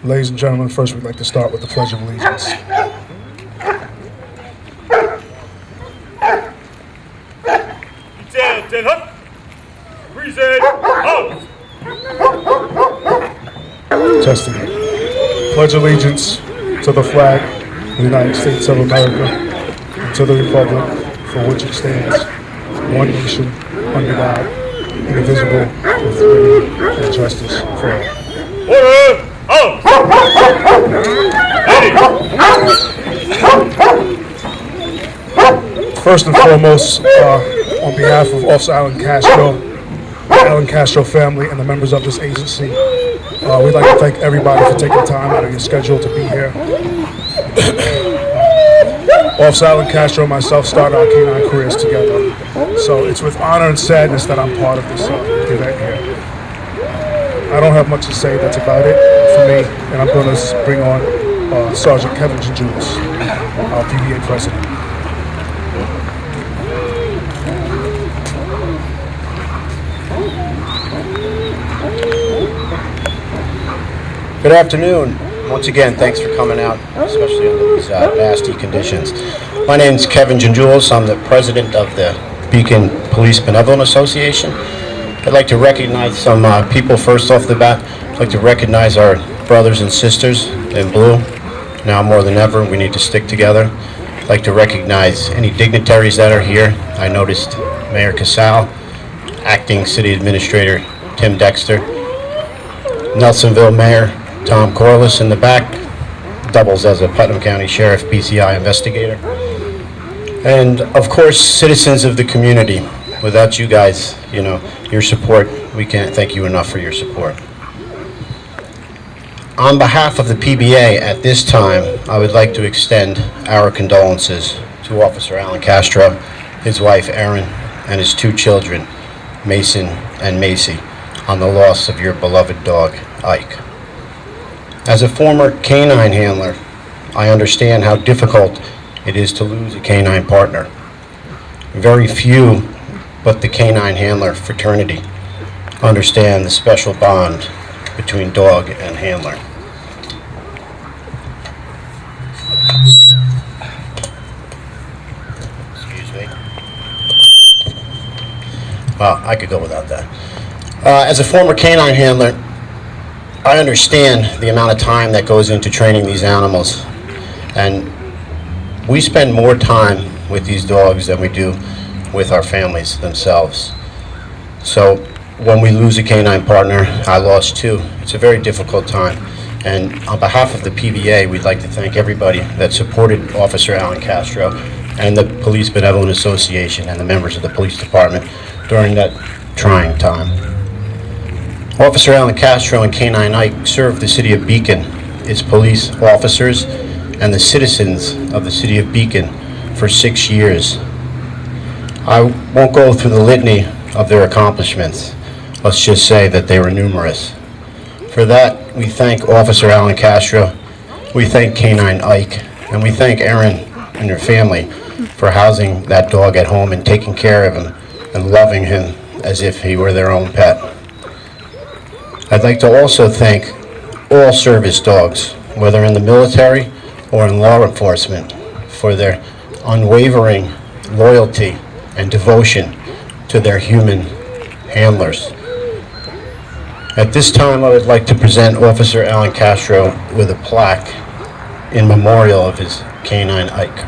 Ladies and gentlemen, first we'd like to start with the Pledge of Allegiance. Testing. Pledge allegiance to the flag of the United States of America and to the republic for which it stands, one nation, under God, indivisible, with liberty and justice for all. Order! Out! First and foremost, on behalf of Officer Alan Castro family, and the members of this agency, we'd like to thank everybody for taking time out of your schedule to be here. Officer Alan Castro and myself started our canine careers together, so it's with honor and sadness that I'm part of this event here. I don't have much to say, that's about it for me, and I'm going to bring on Sergeant Kevin Ginjulis, our PBA president. Good afternoon. Once again, thanks for coming out, especially under these nasty conditions. My name is Kevin Ginjulis. I'm the president of the Beacon Police Benevolent Association. I'd like to recognize some people first off the bat. I'd like to recognize our brothers and sisters in blue. Now more than ever, we need to stick together. I'd like to recognize any dignitaries that are here. I noticed Mayor Casal, Acting City Administrator Tim Dexter, Nelsonville Mayor Tom Corliss in the back, doubles as a Putnam County Sheriff BCI investigator, and of course citizens of the community. Without you guys, your support, we can't thank you enough for your support. On behalf of the PBA at this time, I would like to extend our condolences to Officer Alan Castro, his wife Erin, and his two children, Mason and Macy, on the loss of your beloved dog, Ike. As a former canine handler, I understand how difficult it is to lose a canine partner. Very few but the canine handler fraternity understand the special bond between dog and handler. Excuse me. Well, I could go without that. As a former canine handler, I understand the amount of time that goes into training these animals, and we spend more time with these dogs than we do with our families themselves. So when we lose a canine partner, I lost two. It's a very difficult time, and on behalf of the PBA, we'd like to thank everybody that supported Officer Alan Castro and the Police Benevolent Association and the members of the police department during that trying time. Officer Alan Castro and Canine Ike served the city of Beacon, its police officers, and the citizens of the city of Beacon for 6 years. I won't go through the litany of their accomplishments. Let's just say that they were numerous. For that, we thank Officer Alan Castro, we thank Canine Ike, and we thank Erin and her family for housing that dog at home and taking care of him and loving him as if he were their own pet. I'd like to also thank all service dogs, whether in the military or in law enforcement, for their unwavering loyalty and devotion to their human handlers. At this time, I would like to present Officer Alan Castro with a plaque in memorial of his canine Ike.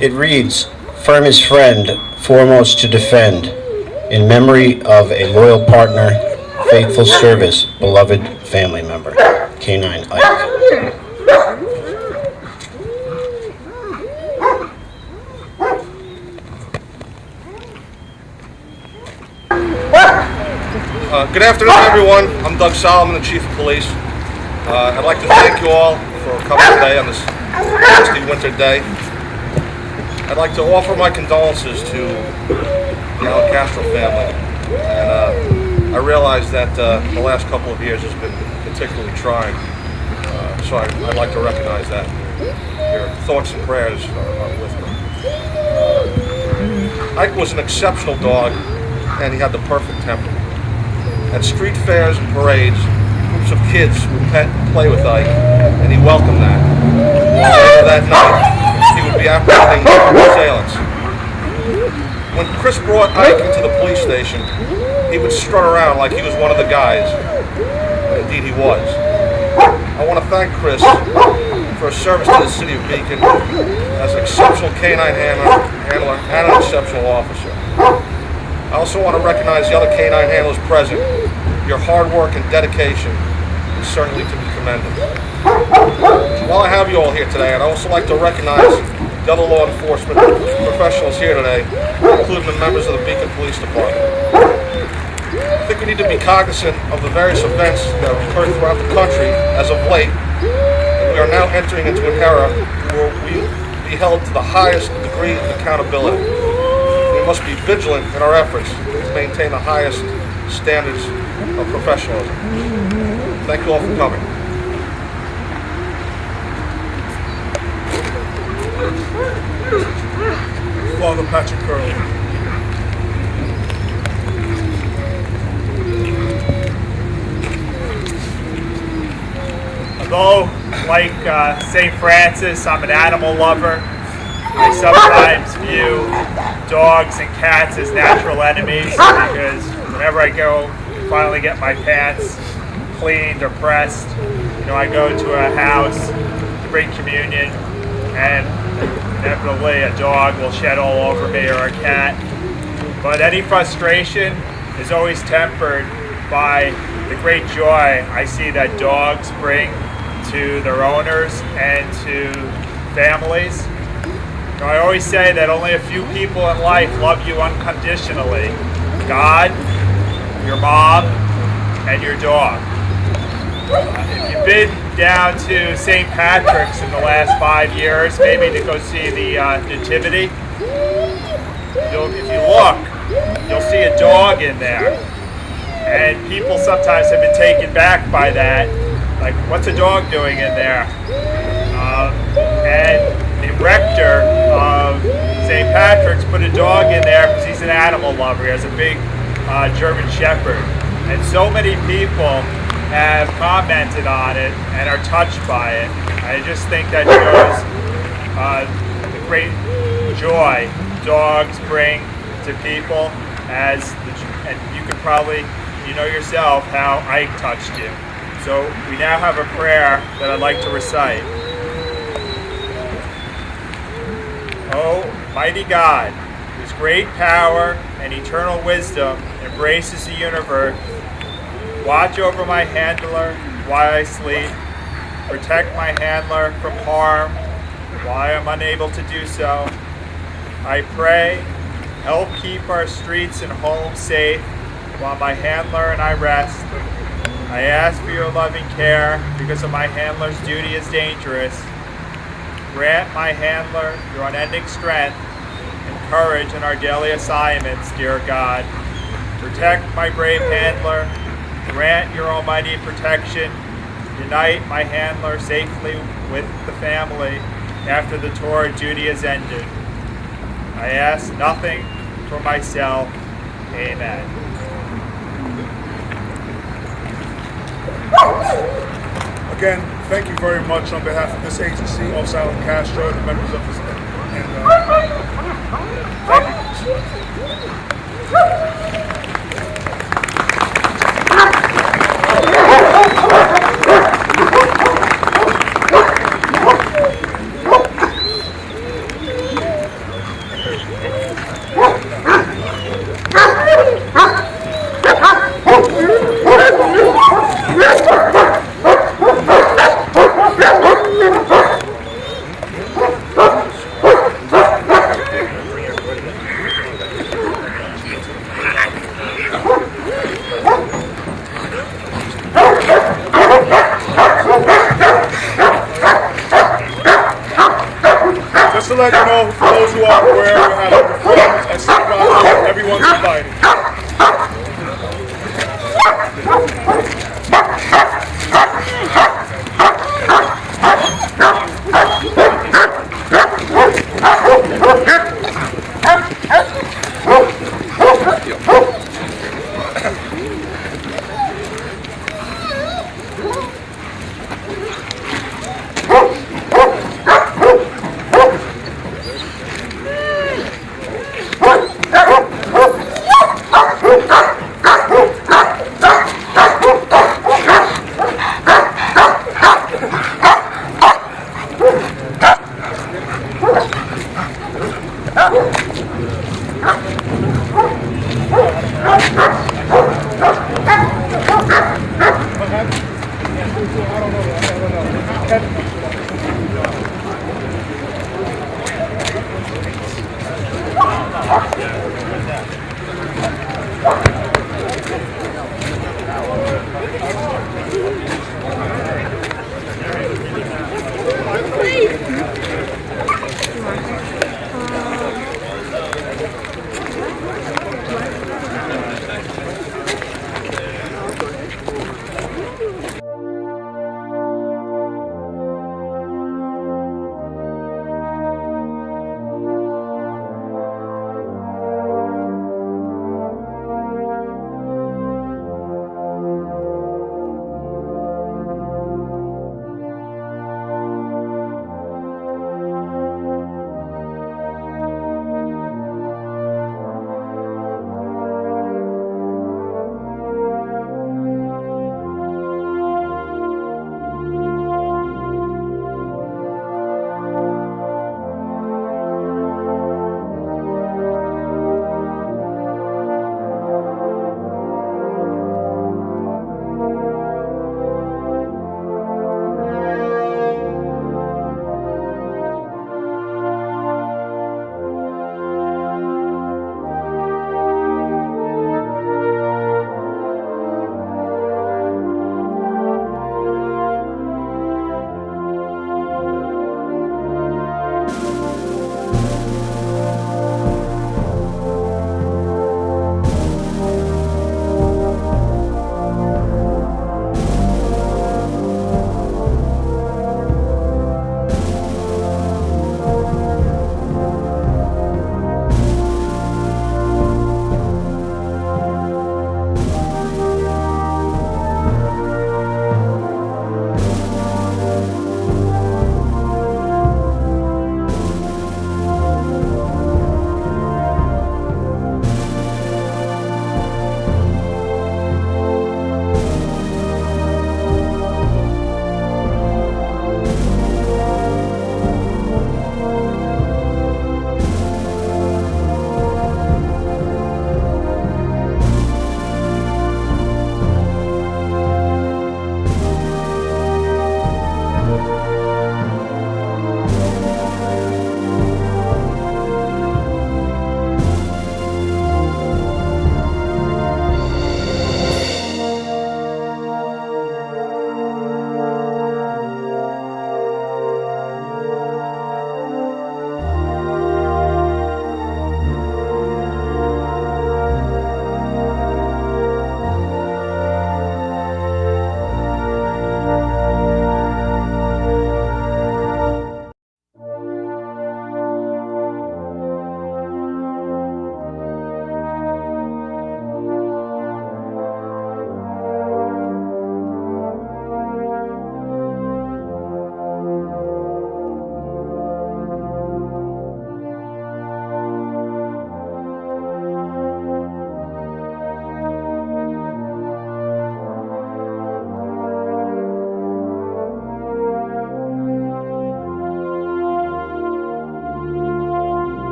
It reads, "Firm as friend, foremost to defend, in memory of a loyal partner, faithful service, beloved family member, Canine Ike." Good afternoon, everyone. I'm Doug Solomon, the Chief of Police. I'd like to thank you all for coming today on this nasty winter day. I'd like to offer my condolences to the Alan Castro family. And I realize that the last couple of years has been particularly trying. So I'd like to recognize that. Your thoughts and prayers are with me. Ike was an exceptional dog. and he had the perfect temper. At street fairs and parades, groups of kids would pet and play with Ike, and he welcomed that. Later that night, he would be apprehending assailants. When Chris brought Ike into the police station, he would strut around like he was one of the guys. Indeed, he was. I want to thank Chris for his service to the city of Beacon as an exceptional canine handler and an exceptional officer. I also want to recognize the other canine handlers present. Your hard work and dedication is certainly to be commended. While I have you all here today, I'd also like to recognize the other law enforcement professionals here today, including the members of the Beacon Police Department. I think we need to be cognizant of the various events that have occurred throughout the country as of late. We are now entering into an era where we will be held to the highest degree of accountability. We must be vigilant in our efforts to maintain the highest standards of professionalism. Thank you all for coming. Father Patrick Curley. Although, like St. Francis, I'm an animal lover. I sometimes view dogs and cats as natural enemies because whenever I go finally get my pants cleaned or pressed, I go to a house to bring communion, and inevitably a dog will shed all over me or a cat. But any frustration is always tempered by the great joy I see that dogs bring to their owners and to families. I always say that only a few people in life love you unconditionally: God, your mom, and your dog. If you've been down to St. Patrick's in the last 5 years, maybe to go see the Nativity, if you look, you'll see a dog in there. And people sometimes have been taken back by that. Like, what's a dog doing in there? And the rector of St. Patrick's put a dog in there because he's an animal lover. He has a big German Shepherd. And so many people have commented on it and are touched by it. I just think that shows the great joy dogs bring to people, and you can probably, yourself how Ike touched you. So we now have a prayer that I'd like to recite. Oh, mighty God, whose great power and eternal wisdom embraces the universe, watch over my handler while I sleep. Protect my handler from harm while I am unable to do so. I pray, help keep our streets and homes safe while my handler and I rest. I ask for your loving care because of my handler's duty is dangerous. Grant my handler your unending strength and courage in our daily assignments, dear God. Protect my brave handler. Grant your almighty protection. Unite my handler safely with the family after the tour of duty is ended. I ask nothing for myself. Amen. Again, thank you very much on behalf of this agency, Officer Alan Castro, the members of this, and just to let you know, for those who are aware, we're having a performance at St. Rocco. Everyone's invited.